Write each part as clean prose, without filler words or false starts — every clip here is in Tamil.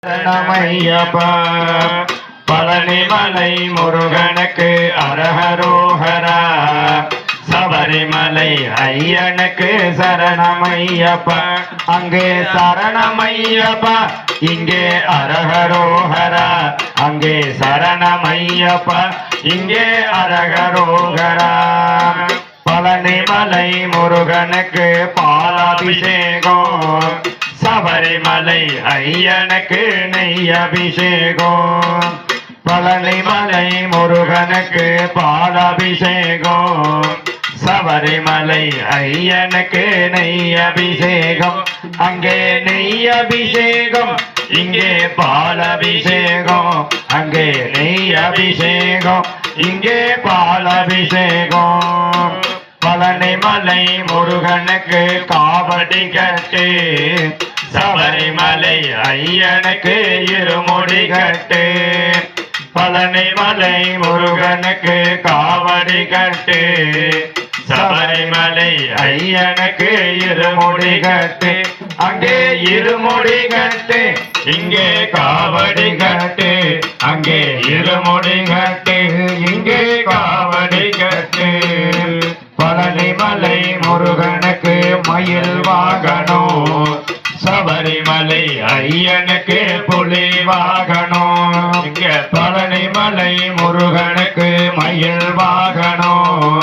சரணமையப்பா பழனிமலை முருகனுக்கு அரஹரோஹரா சபரிமலை ஐயனுக்கு சரணமையப்பா அங்கே சரணமையப்பா இங்கே அரஹரோஹரா அங்கே சரணமையப்பா இங்கே அரஹரோஹரா பழனிமலை முருகனுக்கு பாலாபிஷேகம் சபரிமலை ஐயனுக்கு நெய் அபிஷேகம் பழனிமலை முருகனுக்கு பாலாபிஷேகம் சபரிமலை ஐயனுக்கு நெய் அபிஷேகம் அங்கே நெய் அபிஷேகம் இங்கே பாலாபிஷேகம் அங்கே நெய் அபிஷேகம் இங்கே பாலாபிஷேகம் பழனிமலை முருகனுக்கு காவடி கட்டு சபரிமலை ஐயனுக்கு இருமுடி கட்டு பழனிமலை முருகனுக்கு காவடி கட்டு சபரிமலை ஐயனுக்கு இருமுடி கட்டு அங்கே இருமுடி கட்டு இங்கே காவடி கட்டு அங்கே இருமுடி கட்டு இங்கே காவடி கட்டு பழனிமலை முருகனுக்கு மயில் வாகனம் சபரிமலை ஐயனுக்கு புலி வாகனம் இங்க பழனிமலை முருகனுக்கு மயில் வாகனம்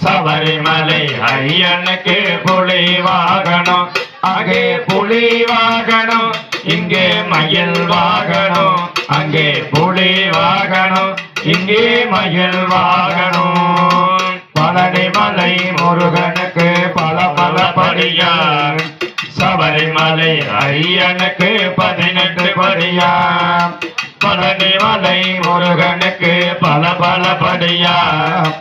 சபரிமலை ஐயனுக்கு புலி வாகனம் அங்கே புலி வாகனம் இங்கே மயில் வாகனம் அங்கே புலி வாகனம் இங்கே மயில் வாகனம் பழனிமலை முருகனுக்கு பல பல படியார் சபரிமலை ஐயனுக்கு 18 படியார் பழனிமலை முருகனுக்கு பல பல படியார்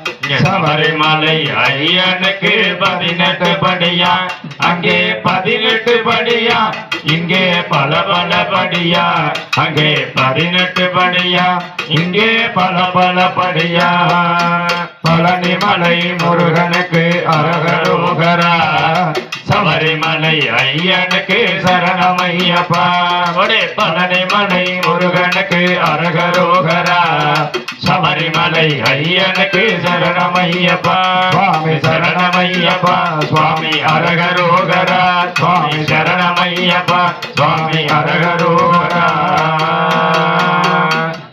சபரிமலை ஐயனுக்கு 18 படியார் அங்கே 18 படியார் இங்கே பல பல படியார் அங்கே 18 படியார் இங்கே பல பல படியார் பழனிமலை முருகனுக்கு அரஹரோஹரா சபரிமலை ஐயனுக்கு சரணமையப்பா பழனிமலை முருகனுக்கு அரஹரோஹரா சபரிமலை ஐயனுக்கு சரணமையப்பா சுவாமி சரணமையப்பா சுவாமி அரஹரோஹரா சுவாமி சரணமையப்பா சுவாமி அரஹரோஹரா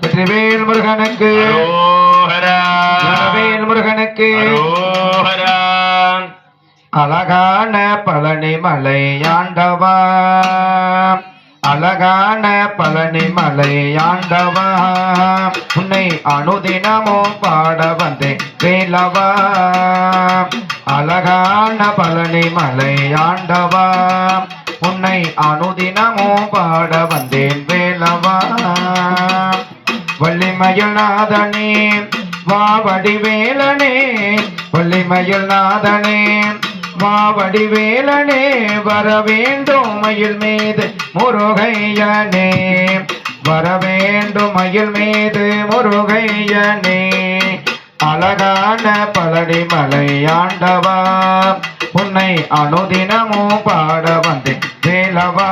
வெற்றிவேல் முருகனுக்கு முருகனுக்கு அழகான பழனிமலை ஆண்டவா அழகான பழனிமலை ஆண்டவா உன்னை அனுதினமும் பாட வந்தேன் வேலவா அழகான பழனிமலை ஆண்டவா உன்னை அனுதினமும் பாட வந்தேன் வேலவா வள்ளிமயில் நாதனே வாவடி வேலனே வள்ளிமயில் நாதனே வாவடி வேலனே வர வேண்டும் மயில் மீது முருகையனே வர வேண்டும் மயில் மீது முருகையனே அழகான பழனிமலை ஆண்டவா உன்னை அனுதினமும் பாட வந்தேன் வேலவா